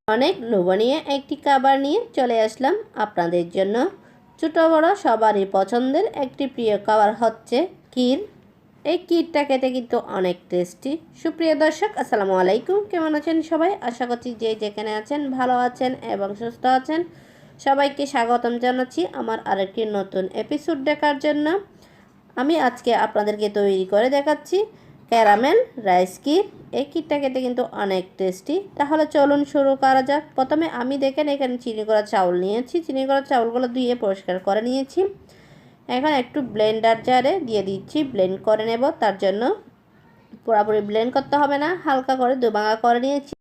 অনেক লোভনীয় একটি খাবার নিয়ে চলে আসলাম আপনাদের জন্য। ছোট বড় সবারই পছন্দের একটি প্রিয় খাবার হচ্ছে ক্ষীর। এই ক্ষীরটা খেতে কিন্তু অনেক টেস্টি। সুপ্রিয় দর্শক, আসসালামু আলাইকুম। কেমন আছেন সবাই? আশা করছি যে যেখানে আছেন ভালো আছেন এবং সুস্থ আছেন। সবাইকে স্বাগতম জানাচ্ছি আমার আরেকটি নতুন এপিসোড দেখার জন্য। আমি আজকে আপনাদেরকে তৈরি করে দেখাচ্ছি ক্যারামেল রাইস ক্ষীর। এই ক্ষীরটা খেতে কিন্তু অনেক টেস্টি। তাহলে চলুন শুরু করা যাক। প্রথমে আমি দেখেন এখানে চিনি করা চাউল নিয়েছি। চিনি করা চাউলগুলো ধুয়ে পরিষ্কার করে নিয়েছি। এখন একটু ব্লেন্ডার জারে দিয়ে দিচ্ছি, ব্লেন্ড করে নেব। তার জন্য পুরোপুরি ব্লেন্ড করতে হবে না, হালকা করে দুভাঙা করে নিয়েছি।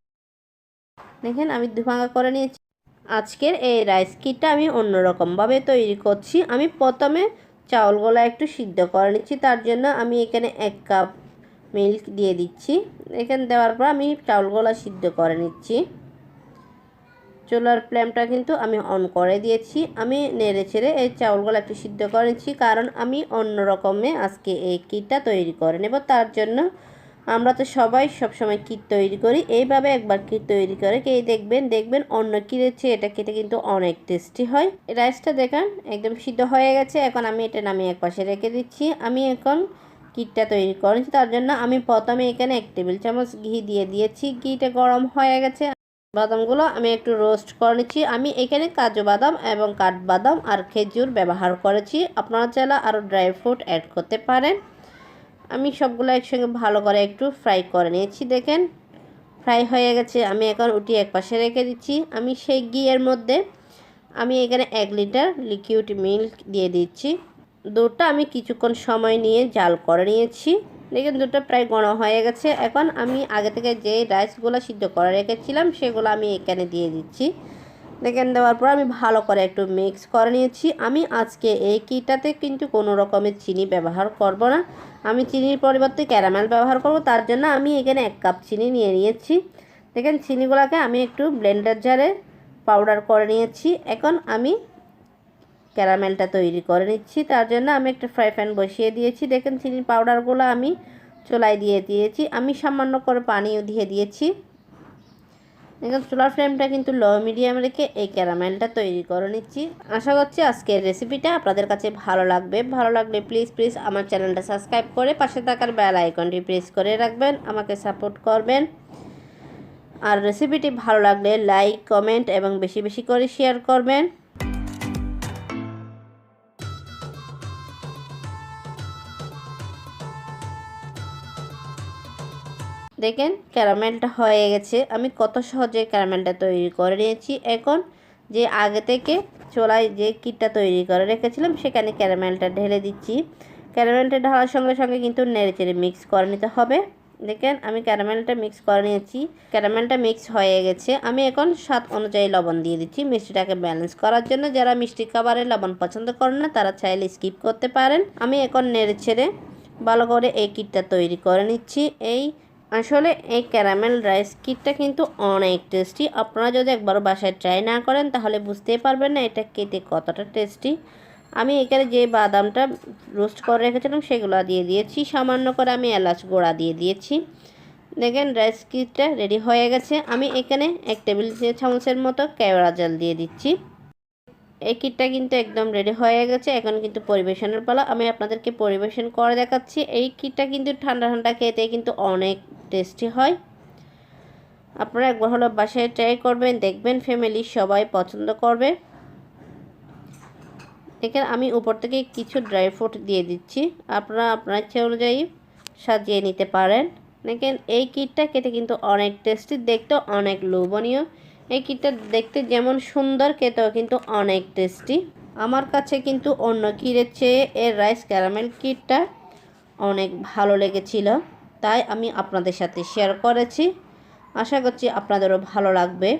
দেখেন আমি দুভাঙা করে নিয়েছি। আজকের এই রাইস ক্ষীরটা আমি অন্যরকমভাবে তৈরি করছি। আমি প্রথমে চাউলগুলো একটু সিদ্ধ করে নিচ্ছি। তার জন্য আমি এখানে 1 কাপ মিল্ক দিয়ে দিচ্ছি। এখানে দেওয়ার পর আমি চাউলগুলো সিদ্ধ করে নিচ্ছি। চুলার ফ্লেমটা কিন্তু আমি অন করে দিয়েছি। আমি নেড়ে ছেড়ে এই চাউলগুলো একটু সিদ্ধ করে নিচ্ছি, কারণ আমি অন্য রকমে আজকে এই ক্ষীরটা তৈরি করে নেব। তার জন্য আমরা তো সবাই সবসময় ক্ষীর তৈরি করি, এইভাবে একবার ক্ষীর তৈরি করে খেয়ে দেখবেন অন্য ক্ষীরের চেয়ে এটা খেতে কিন্তু অনেক টেস্টি হয়। রাইসটা দেখেন একদম সিদ্ধ হয়ে গেছে। এখন আমি এটা নামিয়ে এক পাশে রেখে দিচ্ছি। আমি এখন ক্ষীরটা তৈরি করেছি। তার জন্য আমি প্রথমে এখানে 1 টেবিল চামচ ঘি দিয়ে দিয়েছি। ঘিটা গরম হয়ে গেছে। বাদামগুলো আমি একটু রোস্ট করে নিচ্ছি। আমি এখানে কাজু বাদাম এবং কাঠবাদাম আর খেজুর ব্যবহার করেছি। আপনারা চাইলে আরও ড্রাই ফ্রুট অ্যাড করতে পারেন। আমি সবগুলো একসঙ্গে ভালো করে একটু ফ্রাই করে নিয়েছি। দেখেন ফ্রাই হয়ে গেছে। আমি এখন উঠিয়ে এক পাশে রেখে দিচ্ছি। আমি সেই ঘিয়ের মধ্যে আমি এখানে 1 লিটার লিকুইড মিল্ক দিয়ে দিচ্ছি। দুধটা আমি কিছুক্ষণ সময় নিয়ে জাল করে নিয়েছি। দেখেন দুধটা প্রায় ঘন হয়ে গেছে। এখন আমি আগে থেকে যে রাইসগুলো সিদ্ধ করে রেখেছিলাম সেগুলো আমি এখানে দিয়ে দিচ্ছি। দেখেন দেওয়ার পর আমি ভালো করে একটু মিক্স করে নিয়েছি। আমি আজকে এই ক্ষীরটাতে কিন্তু কোনো রকমের চিনি ব্যবহার করব না। আমি চিনির পরিবর্তে ক্যারামেল ব্যবহার করব। তার জন্য আমি এখানে 1 কাপ চিনি নিয়ে নিয়েছি। দেখেন চিনিগুলোকে আমি একটু ব্লেন্ডার জারে পাউডার করে নিয়েছি। এখন আমি ক্যারামেলটা তৈরি করে নিচ্ছি। তার জন্য আমি একটা ফ্রাই প্যান বসিয়ে দিয়েছি। দেখেন চিনির পাউডারগুলো আমি চুলায় দিয়ে দিয়েছি। আমি সামান্য করে পানিও দিয়ে দিয়েছি। এখন চুলার ফ্লেমটা কিন্তু লো মিডিয়াম রেখে এই ক্যারামেলটা তৈরি করে নিচ্ছি। আশা করছি আজকের রেসিপিটা আপনাদের কাছে ভালো লাগবে। ভালো লাগলে প্লিজ আমার চ্যানেলটা সাবস্ক্রাইব করে পাশে থাকার বেল আইকনটি প্রেস করে রাখবেন, আমাকে সাপোর্ট করবেন। আর রেসিপিটি ভালো লাগলে লাইক, কমেন্ট এবং বেশি করে শেয়ার করবেন। দেখেন ক্যারামেলটা হয়ে গেছে। আমি কত সহজে ক্যারামেলটা তৈরি করে নিয়েছি। এখন যে আগে থেকে চুলায় যে ক্ষীরটা তৈরি করে রেখেছিলাম সেখানে ক্যারামেলটা ঢেলে দিচ্ছি। ক্যারামেলটা ঢালার সঙ্গে সঙ্গে কিন্তু নেড়েচেড়ে মিক্স করে নিতে হবে। দেখেন আমি ক্যারামেলটা মিক্স করে নিয়েছি। ক্যারামেলটা মিক্স হয়ে গেছে। আমি এখন স্বাদ অনুযায়ী লবণ দিয়ে দিচ্ছি মিষ্টিটাকে ব্যালেন্স করার জন্য। যারা মিষ্টি খাবারে লবণ পছন্দ করেন না তারা চাইলে স্কিপ করতে পারেন। আমি এখন নেড়েচেড়ে ভালো করে এই ক্ষীরটা তৈরি করে নিচ্ছি। আসলে এই ক্যারামেল রাইস ক্ষীরটা কিন্তু অনেক টেস্টি। আপনারা যদি একবারও বাসায় ট্রাই না করেন তাহলে বুঝতেই পারবেন না এটা খেতে কতটা টেস্টি। আমি এখানে যে বাদামটা রোস্ট করে রেখেছিলাম সেগুলো দিয়ে দিয়েছি। সামান্য করে আমি এলাচ গুঁড়া দিয়ে দিয়েছি। দেখেন রাইস ক্ষীরটা রেডি হয়ে গেছে। আমি এখানে 1 টেবিল চামচের মতো কেওড়া জল দিয়ে দিচ্ছি। এই ক্ষীরটা কিন্তু একদম রেডি হয়ে গেছে। এখন কিন্তু পরিবেশনের পালা। আমি আপনাদেরকে পরিবেশন করে দেখাচ্ছি। এই ক্ষীরটা কিন্তু ঠান্ডা ঠান্ডা খেতে কিন্তু অনেক টেস্টি হয়। আপনারা একবার হলো বাসায় ট্রাই করবেন, দেখবেন ফ্যামিলির সবাই পছন্দ করবে। এখানে আমি উপর থেকে কিছু ড্রাই ফ্রুট দিয়ে দিচ্ছি। আপনারা আপনার ইচ্ছা অনুযায়ী সাজিয়ে নিতে পারেন। দেখেন এই ক্ষীরটা খেতে কিন্তু অনেক টেস্টি, দেখতেও অনেক লোভনীয়। এই ক্ষীরটা দেখতে যেমন সুন্দর, খেতেও কিন্তু অনেক টেস্টি। আমার কাছে কিন্তু অন্য ক্ষীরের চেয়ে এর রাইস ক্যারামেল ক্ষীরটা অনেক ভালো লেগেছিল, তাই আমি আপনাদের সাথে শেয়ার করেছি। আশা করছি আপনাদেরও ভালো লাগবে।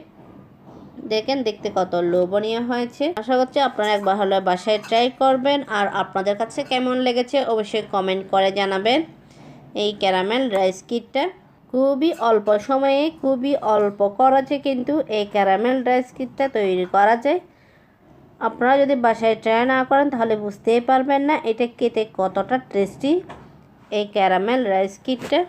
দেখেন দেখতে কত লোভনীয় হয়েছে। আশা করছি আপনারা একবার হলে বাসায় ট্রাই করবেন। আর আপনাদের কাছে কেমন লেগেছে অবশ্যই কমেন্ট করে জানাবেন। এই ক্যারামেল রাইস ক্ষীরটা খুবই অল্প সময়ে খুবই অল্প খরচে কিন্তু এই ক্যারামেল রাইস ক্ষীরটা তৈরি করা যায়। আপনারা যদি বাসায় ট্রাই না করেন তাহলে বুঝতেই পারবেন না এটা খেতে কতটা টেস্টি এই ক্যারামেল রাইস ক্ষীরটা।